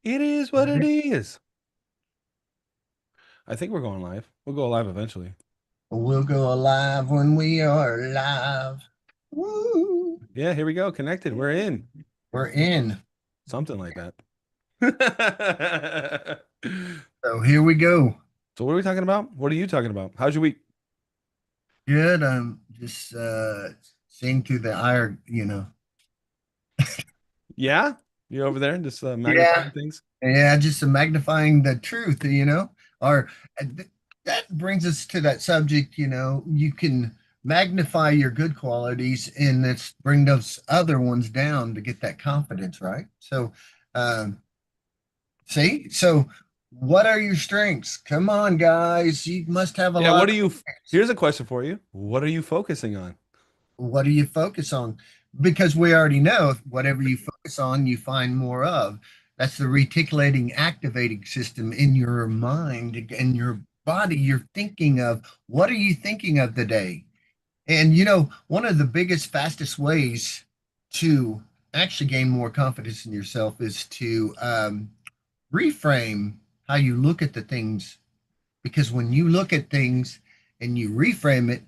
It is what it is. I think we're going live. We'll go live eventually. We'll go alive when we are alive. Woo! Yeah, here we go. Connected. We're in. We're in. Something like that. So here we go. So what are we talking about? What are you talking about? How's your week? Good. I'm just seeing through the eye. Yeah? You're over there just Yeah. magnifying things? Yeah, just magnifying the truth. Or that brings us to that subject. You can magnify your good qualities and let's bring those other ones down to get that confidence, right? So um see, so what are your strengths? Come on, guys. You must have a Yeah, lot what of are you strengths. here's a question for you. What are you focusing on? What do you focus on? Because we already know whatever you focus on, you find more of. That's the reticulating activating system in your mind and your body. You're thinking of what are you thinking of today? And one of the biggest, fastest ways to actually gain more confidence in yourself is to reframe how you look at the things, because when you look at things and you reframe it,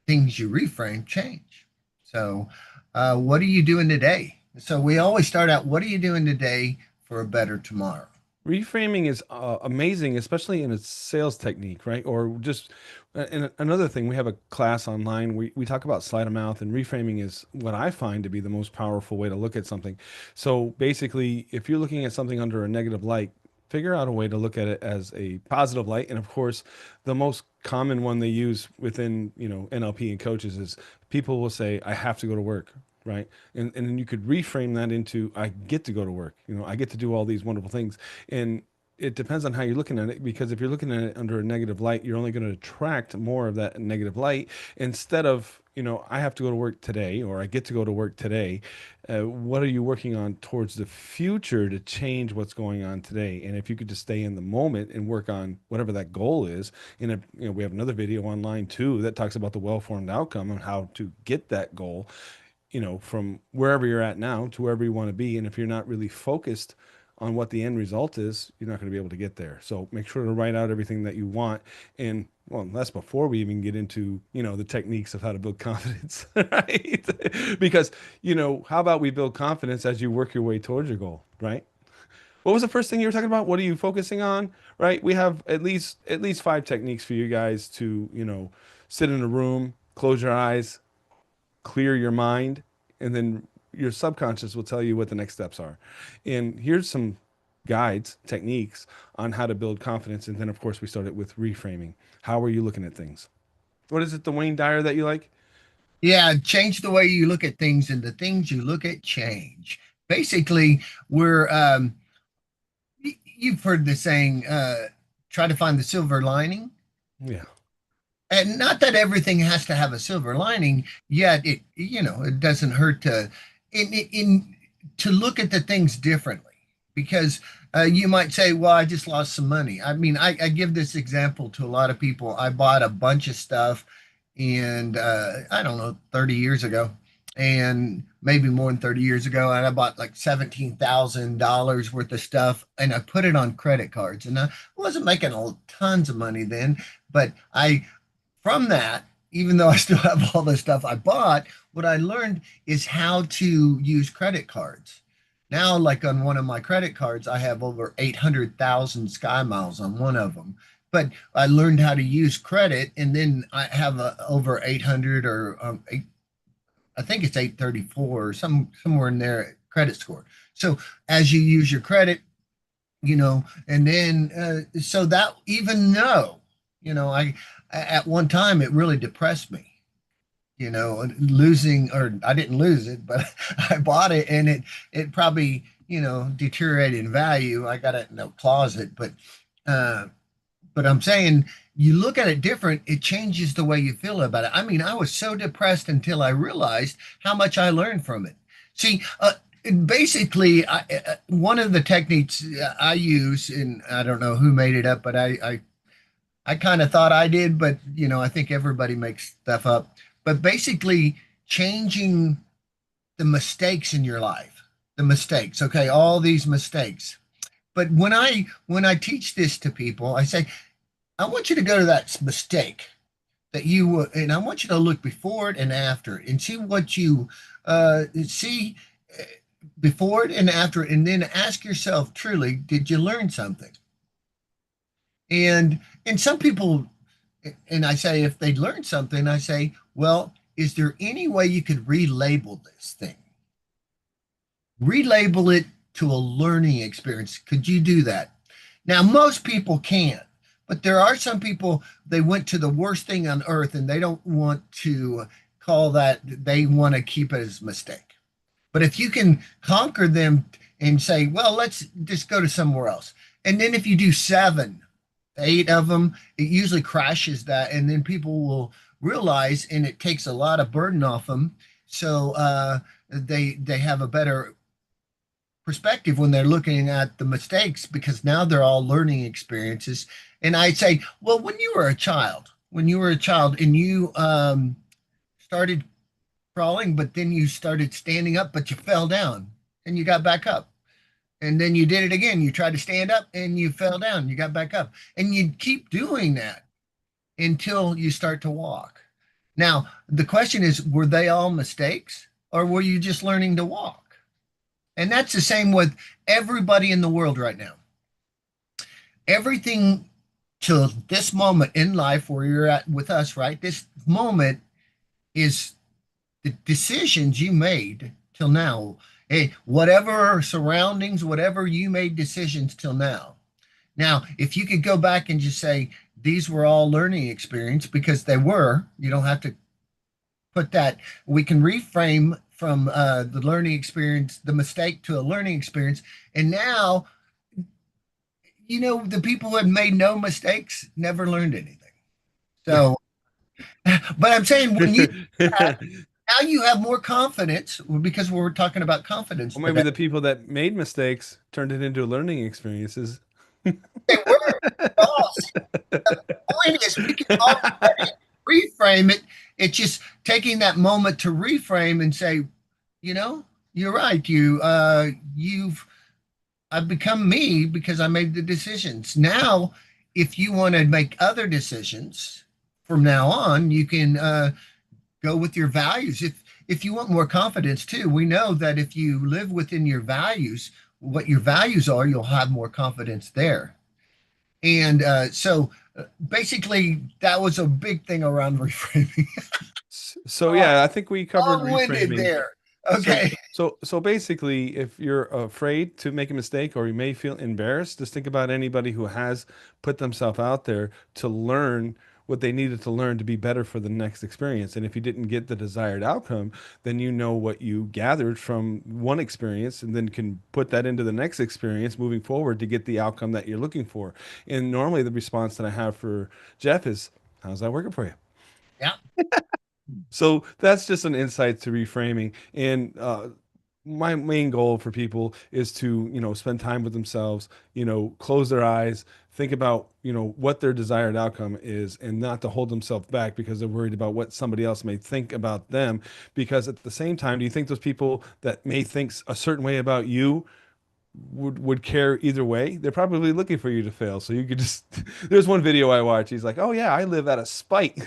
things you reframe change. So, what are you doing today? So, we always start out, what are you doing today for a better tomorrow? Reframing is amazing, especially in its sales technique, right? Or just and another thing, we have a class online. We talk about sleight of mouth, and reframing is what I find to be the most powerful way to look at something. So basically, if you're looking at something under a negative light, figure out a way to look at it as a positive light. And of course, the most common one they use within, NLP and coaches is people will say, I have to go to work, right? And then you could reframe that into I get to go to work. I get to do all these wonderful things. And it depends on how you're looking at it, because if you're looking at it under a negative light, you're only going to attract more of that negative light instead of, I have to go to work today or I get to go to work today. What are you working on towards the future to change what's going on today? And if you could just stay in the moment and work on whatever that goal is, we have another video online too that talks about the well-formed outcome and how to get that goal, from wherever you're at now to wherever you want to be. And if you're not really focused on what the end result is, you're not going to be able to get there. So make sure to write out everything that you want. And well, that's before we even get into, the techniques of how to build confidence, right? Because, how about we build confidence as you work your way towards your goal, right? What was the first thing you were talking about? What are you focusing on? Right? We have at least five techniques for you guys to, sit in a room, close your eyes, clear your mind, and then your subconscious will tell you what the next steps are. And here's some guides, techniques on how to build confidence. And then, of course, we started with reframing. How are you looking at things? What is it, the Wayne Dyer that you like? Yeah, change the way you look at things, and the things you look at change. Basically, you've heard the saying, try to find the silver lining. Yeah. And not that everything has to have a silver lining, yet it doesn't hurt in to look at the things differently, because you might say, well, I just lost some money. I mean, I give this example to a lot of people. I bought a bunch of stuff, and I don't know, 30 years ago, and maybe more than 30 years ago, and I bought like $17,000 worth of stuff, and I put it on credit cards, and I wasn't making tons of money then, but from that, even though I still have all the stuff I bought, what I learned is how to use credit cards. Now, like on one of my credit cards, I have over 800,000 sky miles on one of them. But I learned how to use credit, and then I have over 800 or I think it's 834 or somewhere in there credit score. So as you use your credit, and then so that even though, I at one time it really depressed me, losing, or I didn't lose it, but I bought it, and it probably, deteriorated in value. I got it in a closet, uh but I'm saying, you look at it different, it changes the way you feel about it. I mean, I was so depressed until I realized how much I learned from it. See, basically, one of the techniques I use, and I don't know who made it up, but I kind of thought I did, but I think everybody makes stuff up. But basically, changing the mistakes in your life, the mistakes, okay, all these mistakes. But when I teach this to people, I say, I want you to go to that mistake that you and I want you to look before it and after it and see what you see before it and after it, and then ask yourself truly, did you learn something? And some people, and I say if they learn something, I say, well, is there any way you could relabel this thing? Relabel it to a learning experience. Could you do that? Now, most people can, but there are some people, they went to the worst thing on earth and they don't want to call that, they want to keep it as a mistake. But if you can conquer them and say, well, let's just go to somewhere else. And then if you do seven, eight of them, it usually crashes that. And then people will realize, and it takes a lot of burden off them. So they have a better perspective when they're looking at the mistakes because now they're all learning experiences. And I say, well, when you were a child and you started crawling, but then you started standing up, but you fell down and you got back up. And then you did it again. You tried to stand up and you fell down. You got back up. And you keep doing that until you start to walk. Now, the question is, were they all mistakes or were you just learning to walk? And that's the same with everybody in the world right now. Everything till this moment in life where you're at with us, right? This moment is the decisions you made till now. Hey, whatever surroundings, whatever you made decisions till now. Now, if you could go back and just say, these were all learning experience because they were, you don't have to put that. We can reframe from the learning experience, the mistake to a learning experience. And now, the people who had made no mistakes never learned anything. So, but I'm saying when you have, now you have more confidence because we're talking about confidence Or maybe today. the people that made mistakes turned it into learning experiences. They were. Oh, point is we can already reframe it. It's just taking that moment to reframe and say, you know, you're right. I've become me because I made the decisions. Now, if you want to make other decisions from now on, you can go with your values. If you want more confidence too, we know that if you live within your values, what your values are, you'll have more confidence there. And basically, that was a big thing around reframing. So yeah, I think we covered Long-winded reframing. there. So Okay. so basically, if you're afraid to make a mistake or you may feel embarrassed, just think about anybody who has put themselves out there to learn what they needed to learn to be better for the next experience. And if you didn't get the desired outcome, then you know what you gathered from one experience and then can put that into the next experience moving forward to get the outcome that you're looking for. And normally the response that I have for Jeff is, how's that working for you? Yeah. So that's just an insight to reframing. And my main goal for people is to, spend time with themselves, close their eyes, think about, what their desired outcome is, and not to hold themselves back because they're worried about what somebody else may think about them. Because at the same time, do you think those people that may think a certain way about you would care either way? They're probably looking for you to fail. So you could just, there's one video I watch. He's like, oh yeah, I live out of spite.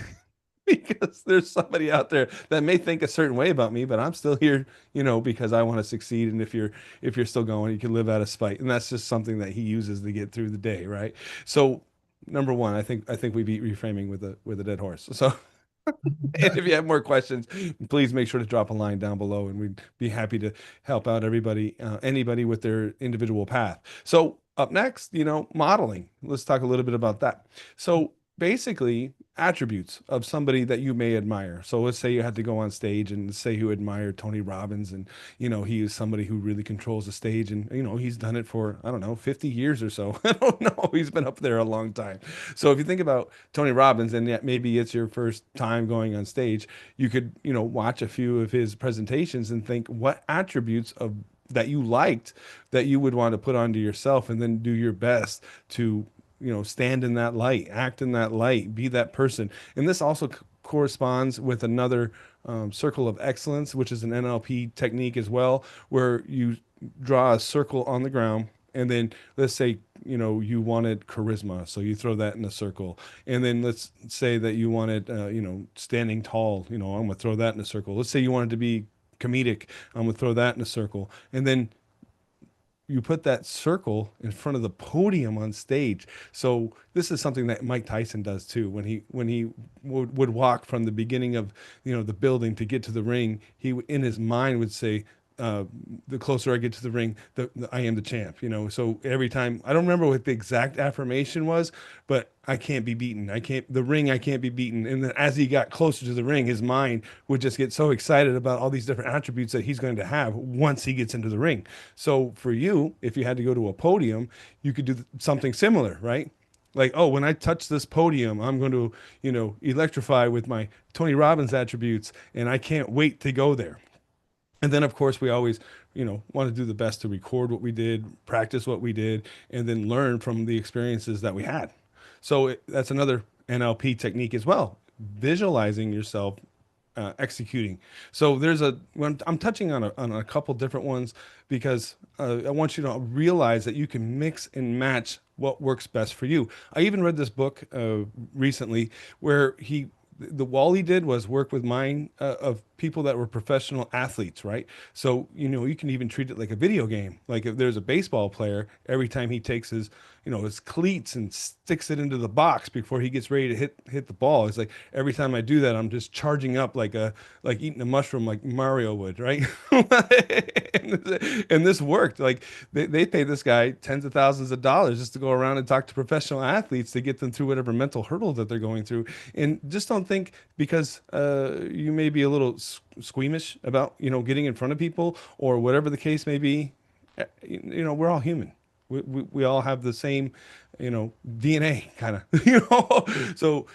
Because there's somebody out there that may think a certain way about me, but I'm still here, because I want to succeed. And if you're still going, you can live out of spite. And that's just something that he uses to get through the day, right? So number one, I think we beat reframing with a dead horse. So and if you have more questions, please make sure to drop a line down below, and we'd be happy to help out anybody with their individual path. So up next, modeling. Let's talk a little bit about that. So basically, attributes of somebody that you may admire. So let's say you had to go on stage and say you admire Tony Robbins, and he is somebody who really controls the stage, and he's done it for, I don't know, 50 years or so. I don't know. He's been up there a long time. So if you think about Tony Robbins, and yet maybe it's your first time going on stage, you could, watch a few of his presentations and think what attributes of that you liked that you would want to put onto yourself, and then do your best to, stand in that light, act in that light, be that person. And this also corresponds with another circle of excellence, which is an NLP technique as well, where you draw a circle on the ground And then let's say, you wanted charisma, so you throw that in a circle. And then let's say that you wanted, standing tall, I'm gonna throw that in a circle. Let's say you wanted to be comedic, I'm gonna throw that in a circle. And then you put that circle in front of the podium on stage. So this is something that Mike Tyson does too. When he would walk from the beginning of the building to get to the ring, he in his mind would say, the closer I get to the ring, the I am the champ. So every time, I don't remember what the exact affirmation was, but I can't be beaten. I can't be beaten. And then as he got closer to the ring, his mind would just get so excited about all these different attributes that he's going to have once he gets into the ring. So for you, if you had to go to a podium, you could do something similar, right? Like, oh, when I touch this podium, I'm going to, electrify with my Tony Robbins attributes, and I can't wait to go there. And then, of course, we always, want to do the best to record what we did, practice what we did, and then learn from the experiences that we had. So that's another NLP technique as well, visualizing yourself executing. So when I'm touching on a couple different ones because I want you to realize that you can mix and match what works best for you. I even read this book recently where all he did was work with mind of people that were professional athletes, right? So, you can even treat it like a video game. Like if there's a baseball player, every time he takes his cleats and sticks it into the box before he gets ready to hit the ball. It's like every time I do that, I'm just charging up like eating a mushroom like Mario would, right? And this worked. Like they paid this guy tens of thousands of dollars just to go around and talk to professional athletes to get them through whatever mental hurdle that they're going through. And just don't think because you may be a little squeamish about getting in front of people or whatever the case may be. We're all human. We all have the same, DNA kind of, So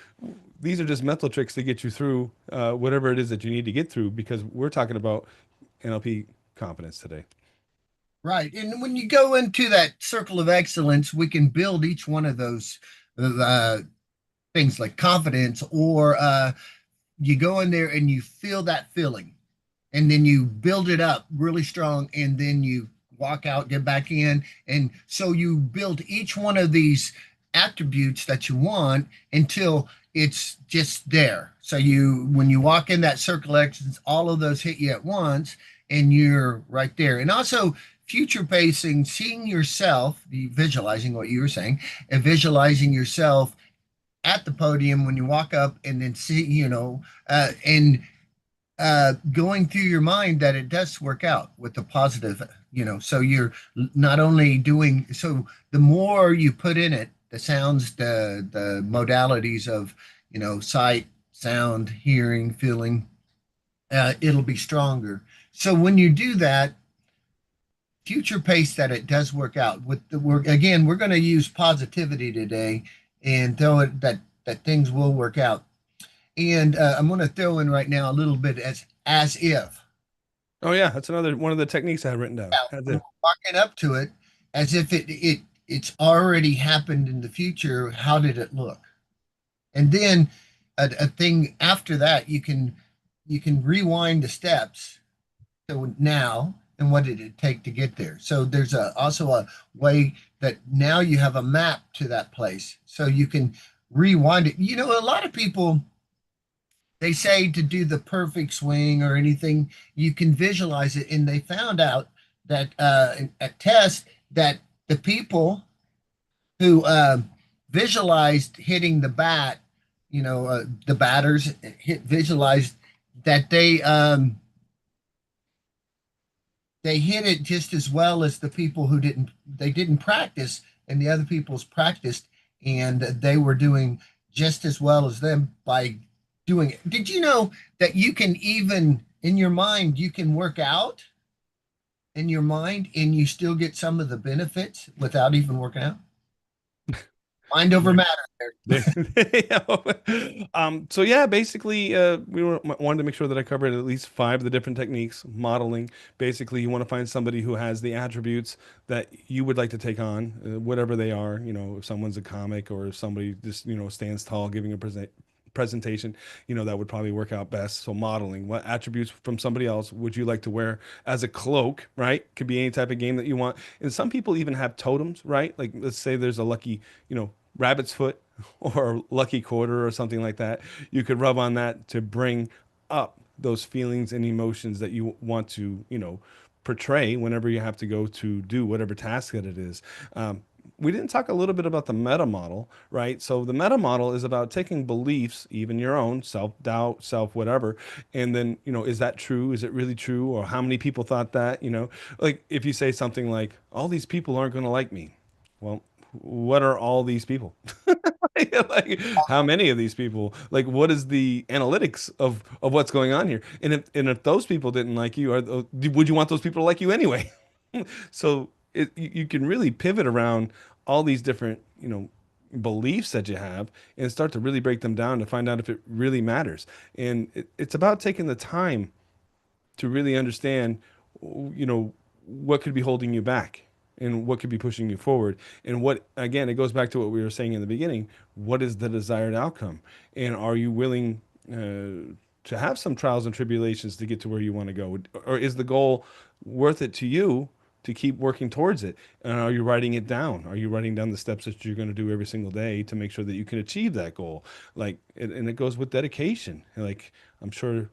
these are just mental tricks to get you through whatever it is that you need to get through because we're talking about NLP competence today. Right. And when you go into that circle of excellence, we can build each one of those uh, things like confidence, or you go in there and you feel that feeling, and then you build it up really strong, and then you walk out, get back in. And so you build each one of these attributes that you want until it's just there. So when you walk in that circle of excellence, all of those hit you at once, and you're right there. And also, future pacing, seeing yourself, visualizing what you were saying, and visualizing yourself at the podium when you walk up, and then see, and going through your mind that it does work out with the positive, so you're not only doing, so the more you put in it, the sounds, the modalities of, sight, sound, hearing, feeling, it'll be stronger. So when you do that, future pace that it does work out with the work. Again, we're going to use positivity today and throw it that things will work out. And I'm going to throw in right now a little bit as if. Oh yeah, that's another one of the techniques I have written down. Now, That's when it. we're walking up to it as if it's already happened in the future. How did it look? And then a thing after that, you can rewind the steps to now, and what did it take to get there. So there's also a way that now you have a map to that place, so you can rewind it. A lot of people, they say to do the perfect swing or anything, you can visualize it. And they found out that at tests that the people who visualized hitting the bat, the batters visualized that they hit it just as well as the people who didn't practice, and the other people's practiced, and they were doing just as well as them by doing it. Did you know that you can, even in your mind, you can work out in your mind and you still get some of the benefits without even working out? Mind over matter there. So yeah, basically, wanted to make sure that I covered at least five of the different techniques. Modeling, basically, you want to find somebody who has the attributes that you would like to take on, whatever they are. If someone's a comic or if somebody just stands tall, giving a presentation, that would probably work out best. So modeling, what attributes from somebody else would you like to wear as a cloak, right? Could be any type of game that you want. And some people even have totems, right? Like let's say there's a lucky, rabbit's foot or lucky quarter or something like that. You could rub on that to bring up those feelings and emotions that you want to, portray whenever you have to go to do whatever task that it is. We didn't talk a little bit about the meta model, right? So the meta model is about taking beliefs, even your own self-doubt, self whatever, and then, is that true? Is it really true? Or how many people thought that? Like if you say something like, all these people aren't going to like me. Well, what are all these people? Like how many of these people? Like what is the analytics of what's going on here? And if those people didn't like you, would you want those people to like you anyway? So you can really pivot around all these different, beliefs that you have and start to really break them down to find out if it really matters. And it's about taking the time to really understand, what could be holding you back and what could be pushing you forward. And what, again, it goes back to what we were saying in the beginning. What is the desired outcome? And are you willing to have some trials and tribulations to get to where you want to go? Or is the goal worth it to you to keep working towards it? And are you writing it down? Are you writing down the steps that you're going to do every single day to make sure that you can achieve that goal? Like, and it goes with dedication. Like, I'm sure,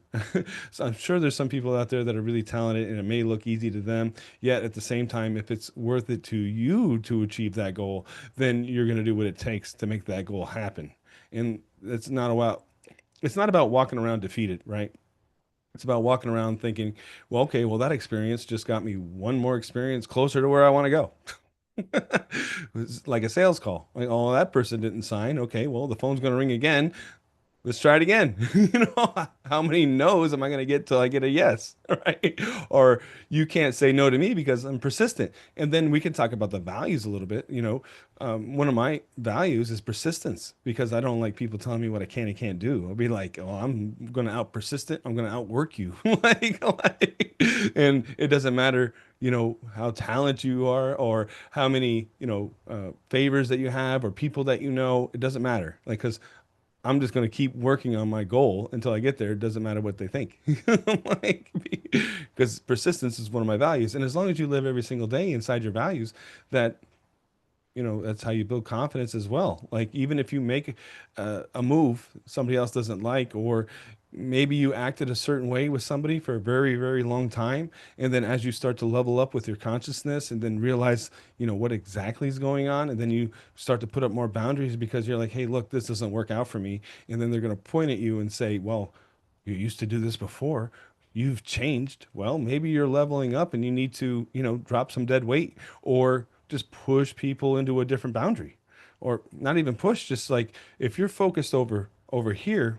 so I'm sure there's some people out there that are really talented and it may look easy to them. Yet at the same time, if it's worth it to you to achieve that goal, then you're going to do what it takes to make that goal happen. And it's not about walking around defeated, right? It's about walking around thinking, well, okay, well, that experience just got me one more experience closer to where I want to go. It's like a sales call. Like, oh, that person didn't sign. Okay, well, the phone's going to ring again. Let's try it again. How many no's am I going to get till I get a yes? Right? Or you can't say no to me because I'm persistent. And then we can talk about the values a little bit. One of my values is persistence because I don't like people telling me what I can and can't do. I'll be like, oh, I'm going to out persistent. I'm going to outwork you. And it doesn't matter, how talented you are or how many, favors that you have or people that it doesn't matter. Like, because I'm just going to keep working on my goal until I get there. It doesn't matter what they think. Like, because persistence is one of my values. And as long as you live every single day inside your values, that, that's how you build confidence as well. Like, even if you make a move somebody else doesn't like, or maybe you acted a certain way with somebody for a very, very long time. And then as you start to level up with your consciousness and then realize, what exactly is going on, and then you start to put up more boundaries because you're like, hey, look, this doesn't work out for me. And then they're going to point at you and say, well, you used to do this before. You've changed. Well, maybe you're leveling up and you need to, drop some dead weight or just push people into a different boundary, or not even push, just like if you're focused over here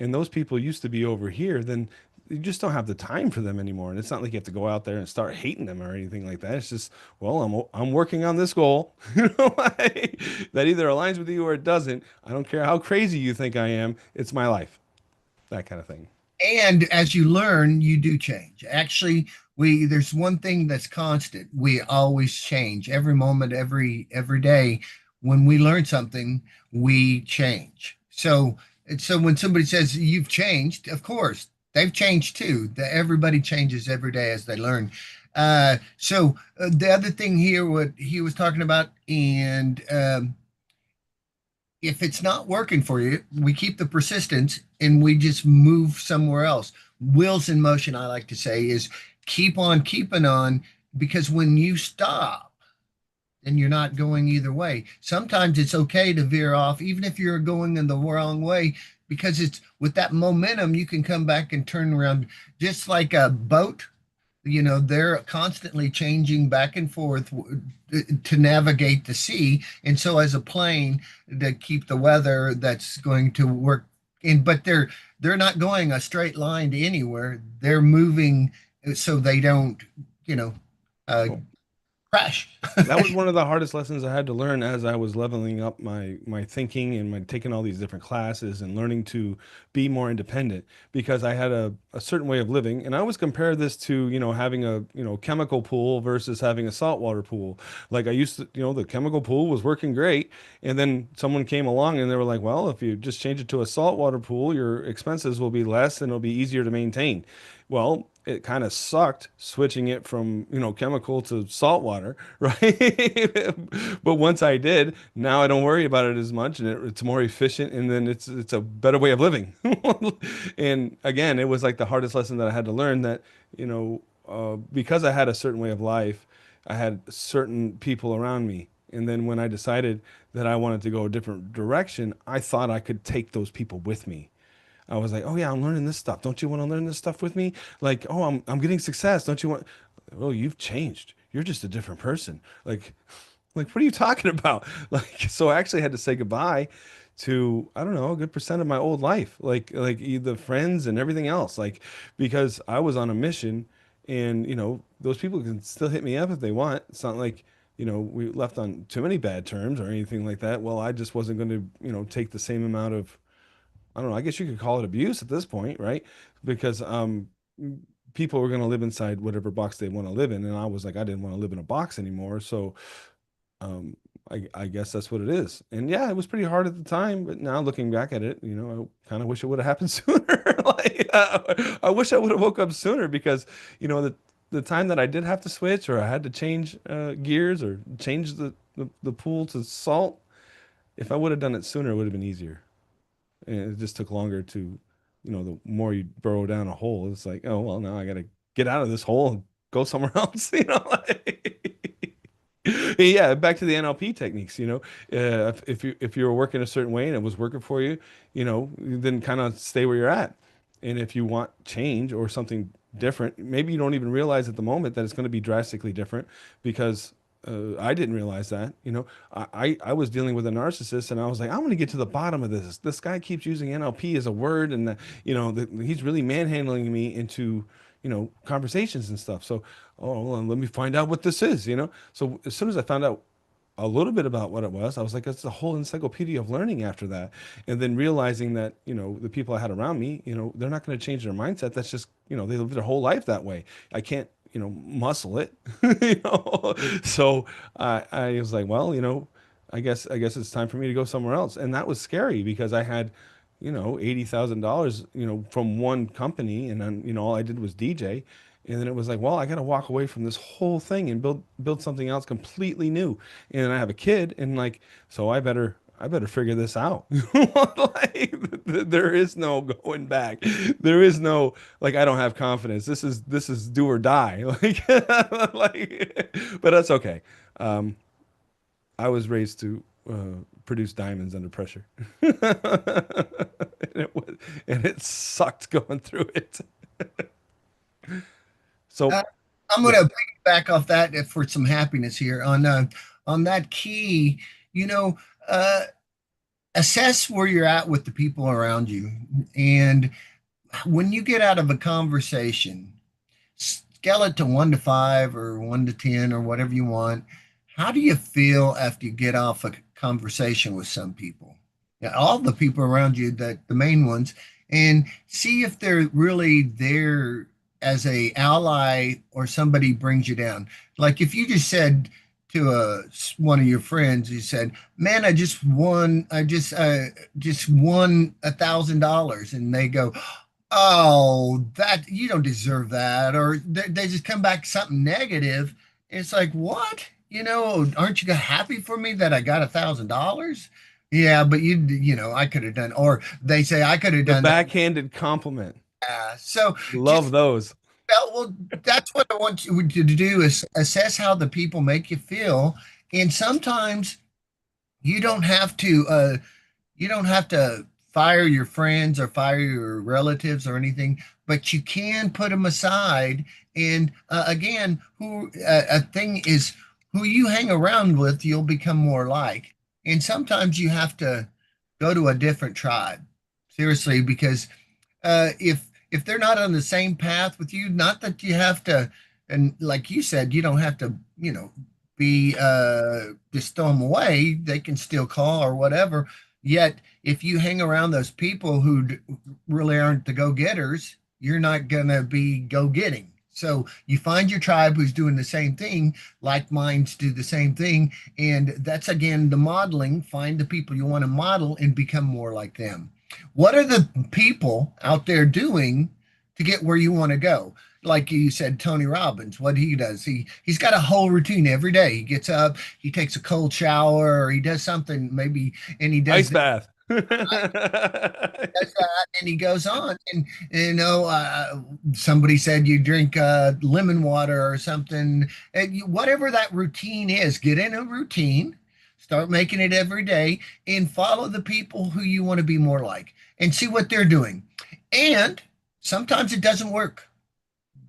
and those people used to be over here, then you just don't have the time for them anymore. And it's not like you have to go out there and start hating them or anything like that. It's just, well, I'm working on this goal, that either aligns with you or it doesn't. I don't care how crazy you think I am. It's my life, that kind of thing. And as you learn, you do change. Actually, we there's one thing that's constant. We always change every moment, every day. When we learn something, we change. So when somebody says you've changed, of course they've changed too. Everybody changes every day as they learn. The other thing here, what he was talking about, and if it's not working for you, we keep the persistence and we just move somewhere else. Wheels in motion, I like to say, is keep on keeping on, because when you stop, then you're not going either way. Sometimes it's okay to veer off, even if you're going in the wrong way, because it's with that momentum, you can come back and turn around just like a boat. They're constantly changing back and forth to navigate the sea, and so as a plane, to keep the weather that's going to work in, but they're not going a straight line to anywhere. They're moving so they don't, you know uh, Cool. crash. That was one of the hardest lessons I had to learn as I was leveling up my thinking and my taking all these different classes and learning to be more independent because I had a certain way of living. And I always compare this to, having a, chemical pool versus having a saltwater pool. Like I used to, the chemical pool was working great. And then someone came along and they were like, well, if you just change it to a saltwater pool, your expenses will be less and it'll be easier to maintain. Well, it kind of sucked switching it from, chemical to salt water, right? But once I did, now I don't worry about it as much and it's more efficient and then it's a better way of living. And again, it was like the hardest lesson that I had to learn that, because I had a certain way of life, I had certain people around me. And then when I decided that I wanted to go a different direction, I thought I could take those people with me. I was like, oh yeah, I'm learning this stuff. Don't you want to learn this stuff with me? Like, oh, I'm getting success. Don't you want? Oh, you've changed. You're just a different person. Like what are you talking about? Like, so I actually had to say goodbye to, I don't know, a good percent of my old life, like the friends and everything else, like because I was on a mission, and those people can still hit me up if they want. It's not like we left on too many bad terms or anything like that. Well, I just wasn't going to take the same amount of, I don't know, I guess you could call it abuse at this point, right? Because people were going to live inside whatever box they want to live in, and I was like, I didn't want to live in a box anymore. So um, I guess that's what it is. And yeah, it was pretty hard at the time, but now looking back at it, I kind of wish it would have happened sooner. Like, I wish I would have woke up sooner because, the time that I did have to switch or I had to change gears or change the pool to salt, if I would have done it sooner, it would have been easier. And it just took longer to, the more you burrow down a hole, it's like, oh, well, now I got to get out of this hole and go somewhere else, like. Yeah, back to the NLP techniques, if you were working a certain way and it was working for you, then kind of stay where you're at. And if you want change or something different, maybe you don't even realize at the moment that it's going to be drastically different because I didn't realize that. I was dealing with a narcissist and I was like, I'm going to get to the bottom of this. This guy keeps using NLP as a word and he's really manhandling me into, conversations and stuff. So, oh, well, let me find out what this is. So as soon as I found out a little bit about what it was, I was like, it's a whole encyclopedia of learning after that. And then realizing that, the people I had around me, they're not going to change their mindset. That's just, they live their whole life that way. I can't, muscle it, So I was like, well, I guess it's time for me to go somewhere else. And that was scary because I had, $80,000, from one company. And then, all I did was DJ. And then it was like, well, I got to walk away from this whole thing and build something else completely new. And I have a kid, and like, so I better figure this out. Like, there is no going back. There is no like I don't have confidence. This is do or die. Like, but that's okay. Um, I was raised to produce diamonds under pressure, and it sucked going through it. So Uh, I'm going yeah. to piggyback off that for some happiness here on that key. You know, uh, assess where you're at with the people around you, and when you get out of a conversation, scale it to 1 to 5 or 1 to 10 or whatever you want. How do you feel after you get off a conversation with some people? Yeah, all the people around you, that the main ones, and see if they're really there as a ally or somebody brings you down. Like if you just said to one of your friends, you said, "Man, I just won $1,000," and they go, "Oh, that you don't deserve that," or they just come back something negative. It's like, what? Aren't you happy for me that I got $1,000? Yeah, but I could have done, or they say I could have The done that. backhanded compliment. So Love just, those. well, that's what I want you to do is assess how the people make you feel. And sometimes you don't have to fire your friends or fire your relatives or anything, but you can put them aside. And again, who a thing is who you hang around with, you'll become more like. And sometimes you have to go to a different tribe, seriously, because if they're not on the same path with you, not that you have to, and like you said, you don't have to, be just throw them away. They can still call or whatever. Yet, if you hang around those people who really aren't the go-getters, you're not gonna be go-getting. So you find your tribe who's doing the same thing, like minds do the same thing, and that's again the modeling. Find the people you want to model and become more like them. What are the people out there doing to get where you want to go? Like you said, Tony Robbins, what he does, he's got a whole routine every day. He gets up, he takes a cold shower, or he does something maybe, and he does Ice this, bath. does that, and he goes on. And somebody said you drink lemon water or something. And whatever that routine is, get in a routine, start making it every day, and follow the people who you want to be more like, and see what they're doing. And sometimes it doesn't work.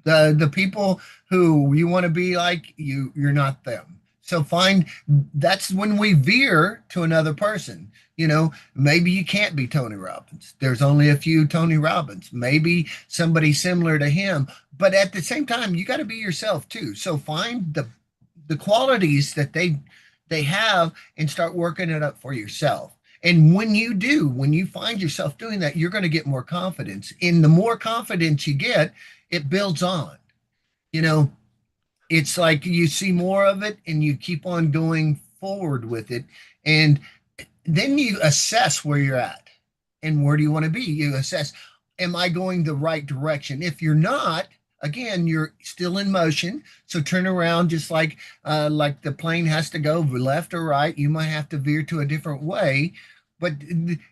The people who you want to be like, you're not them. So find, that's when we veer to another person. Maybe you can't be Tony Robbins. There's only a few Tony Robbins. Maybe somebody similar to him, but at the same time, you got to be yourself too. So find the qualities that they have and start working it up for yourself. And when you do, when you find yourself doing that, you're going to get more confidence. And the more confidence you get, it builds on. You know, it's like you see more of it and you keep on going forward with it. And then you assess where you're at and where do you want to be. You assess, am I going the right direction? If you're not, again, you're still in motion. So turn around, just like the plane has to go left or right. You might have to veer to a different way. But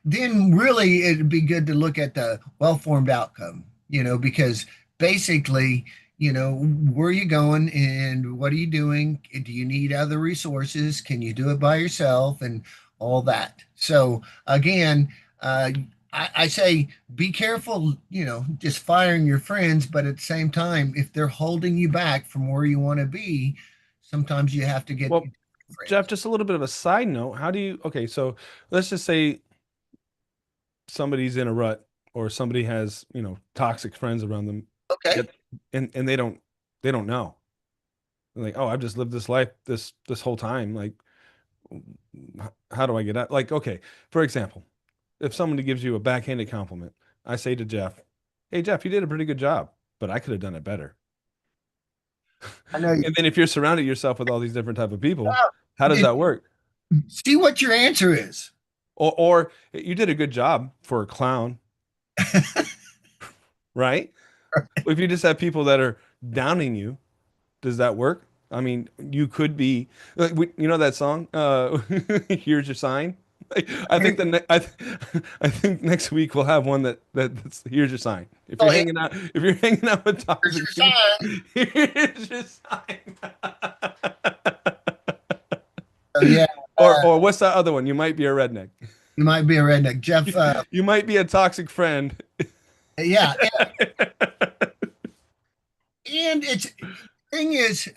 then really it'd be good to look at the well-formed outcome, because basically, where are you going and what are you doing? Do you need other resources? Can you do it by yourself and all that? So again, I say be careful, just firing your friends, but at the same time, if they're holding you back from where you want to be, sometimes you have to get Well, Jeff, friends. just a little bit of a side note. How do you, okay, so let's just say somebody's in a rut or somebody has, toxic friends around them Okay. that, and they don't know. They're like, oh, I've just lived this life this whole time. Like, how do I get out? Like, okay, for example, if somebody gives you a backhanded compliment, I say to Jeff, hey, Jeff, you did a pretty good job, but I could have done it better. I know. And then if you're surrounded yourself with all these different type of people, Well, how does that work? see what your answer is. Or you did a good job for a clown, right? If you just have people that are downing you, does that work? I mean, you could be like you know that song, Here's Your Sign. I think I think next week we'll have one that's here's your sign. Well, here's If you're hanging out with toxic your people, sign. here's your sign. So yeah, Or what's that other one? You might be a redneck. you might be a redneck, Jeff. You might be a toxic friend. Yeah, and it's thing is,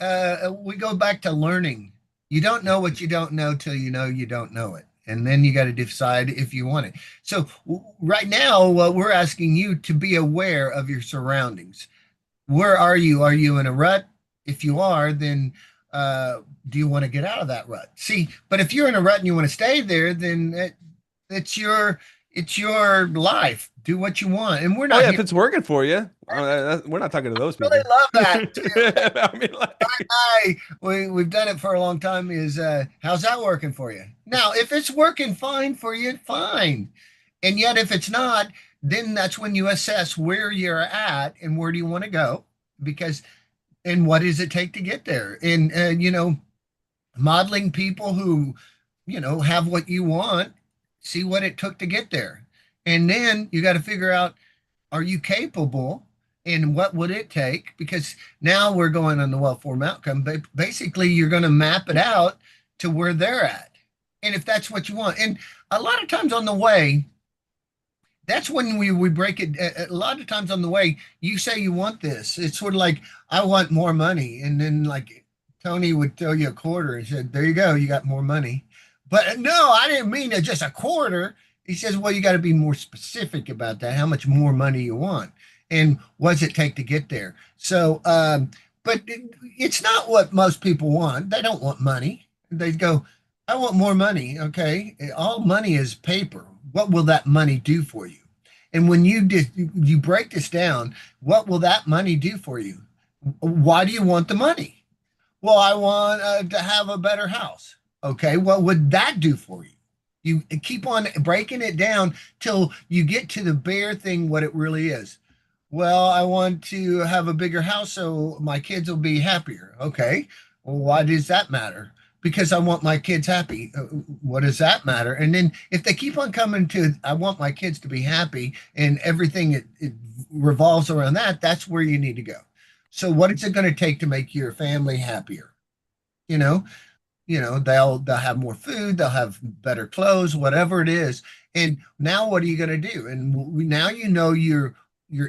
we go back to learning. You don't know what you don't know till you know you don't know it, and then you got to decide if you want it. So right now, we're asking you to be aware of your surroundings. Where are you? Are you in a rut? If you are, then do you want to get out of that rut? See, but if you're in a rut and you want to stay there, then it's your life. Do what you want, and we're Oh not yeah, here. if it's working for you, we're not talking to those Really people. love that. I mean, like, We've done it for a long time. Is how's that working for you? Now, if it's working fine for you, fine. And yet, if it's not, then that's when you assess where you're at and where do you want to go, because and what does it take to get there? And modeling people who have what you want, see what it took to get there, and then you got to figure out, are you capable and what would it take? Because now we're going on the well-formed outcome, but basically you're going to map it out to where they're at. And if that's what you want, and a lot of times on the way, that's when we break it. A lot of times on the way, you say you want this. It's sort of like, I want more money. And then like Tony would throw you a quarter and said, there you go, you got more money. But no, I didn't mean it just a quarter. He says, well, you got to be more specific about that, how much more money you want and what does it take to get there. So but it's not what most people want. They don't want money. They go, I want more money. Okay. All money is paper. What will that money do for you? And when you break this down, what will that money do for you? Why do you want the money? Well, I want to have a better house. Okay. What would that do for you? You keep on breaking it down till you get to the bare thing, what it really is. Well, I want to have a bigger house so my kids will be happier. Okay. Well, why does that matter? Because I want my kids happy. What does that matter? And then if they keep on coming to, I want my kids to be happy and everything it revolves around that, that's where you need to go. So what is it going to take to make your family happier? You know, they'll have more food, they'll have better clothes, whatever it is. And now what are you going to do? And now your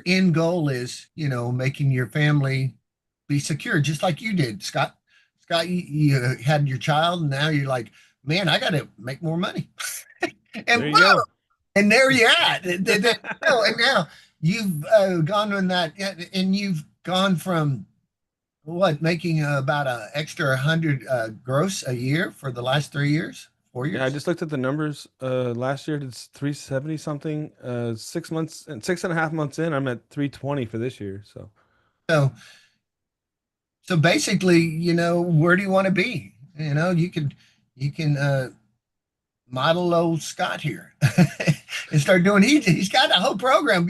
end goal is making your family be secure, just like you did, Scott. You had your child, and now you're like, man, I got to make more money. There And you boom, go. and there you're at. And now you've gone on that, and you've gone from what, making about a extra 100 gross a year for the last 3 years, four Yeah, I years. just looked at the numbers. Last year it's 370 something. 6 months and 6.5 months in, I'm at 320 for this year. So So, so basically, where do you want to be? You can model old Scott here and start doing. He's got a whole program.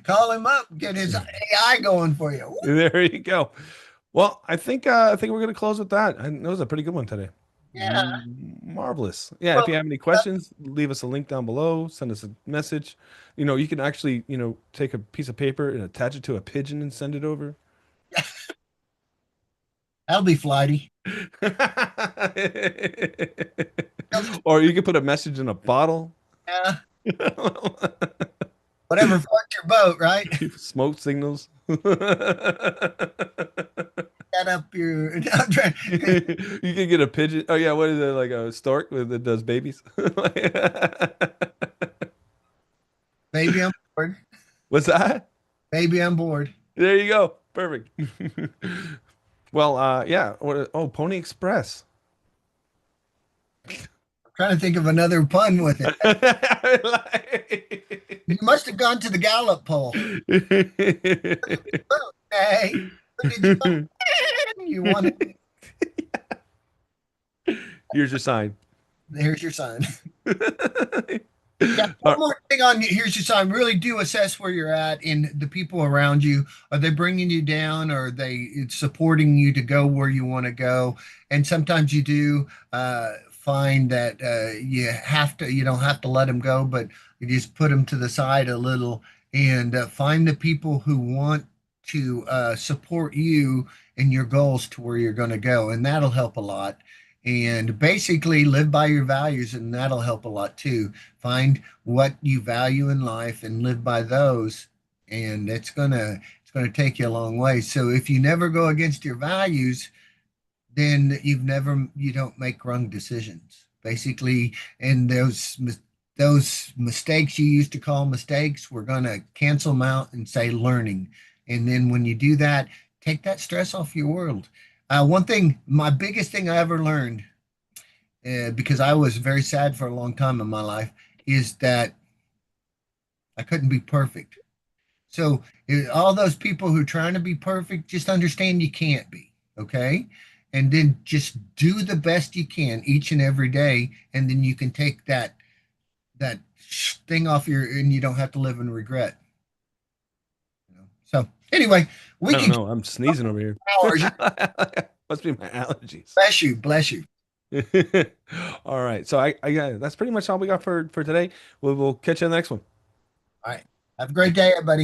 Call him up, get his AI going for you. there you go. Well, I think we're gonna close with that. And that was a pretty good one today. Yeah. Marvelous. Yeah, if Well, you have any questions, leave us a link down below, send us a message. You can actually, take a piece of paper and attach it to a pigeon and send it over. that'll be flighty. Or you can put a message in a bottle. Yeah, whatever floats your boat, right? Smoke signals. That up your You can get a pigeon. Oh yeah, what is it, like a stork that does babies? baby on board. What's that? Baby on board. There you go. Perfect. Well, yeah. Oh, Pony Express. Trying to think of another pun with it. You must have gone to the Gallup poll. Okay. Who did you you wanted? Here's your sign. Here's your sign. Yeah, one All more thing on here's your sign. Really do assess where you're at in the people around you. Are they bringing you down? Or are they supporting you to go where you want to go? And sometimes you do find that you don't have to let them go, but you just put them to the side a little and find the people who want to support you and your goals to where you're going to go. And that'll help a lot. And basically live by your values, and that'll help a lot too. Find what you value in life and live by those, and it's gonna take you a long way. So if you never go against your values, then you don't make wrong decisions. Basically, and those mistakes you used to call mistakes, we're gonna cancel them out and say learning. And then when you do that, take that stress off your world. One thing, my biggest thing I ever learned, because I was very sad for a long time in my life, is that I couldn't be perfect. So all those people who are trying to be perfect, just understand you can't be, okay? And then just do the best you can each and every day, and then you can take that thing off and you don't have to live in regret. So anyway, we I don't can know. I'm sneezing over here. hours. Must be my allergies. Bless you, bless you. All right. So I yeah, that's pretty much all we got for today. We'll catch you in the next one. All right. Have a great day, everybody.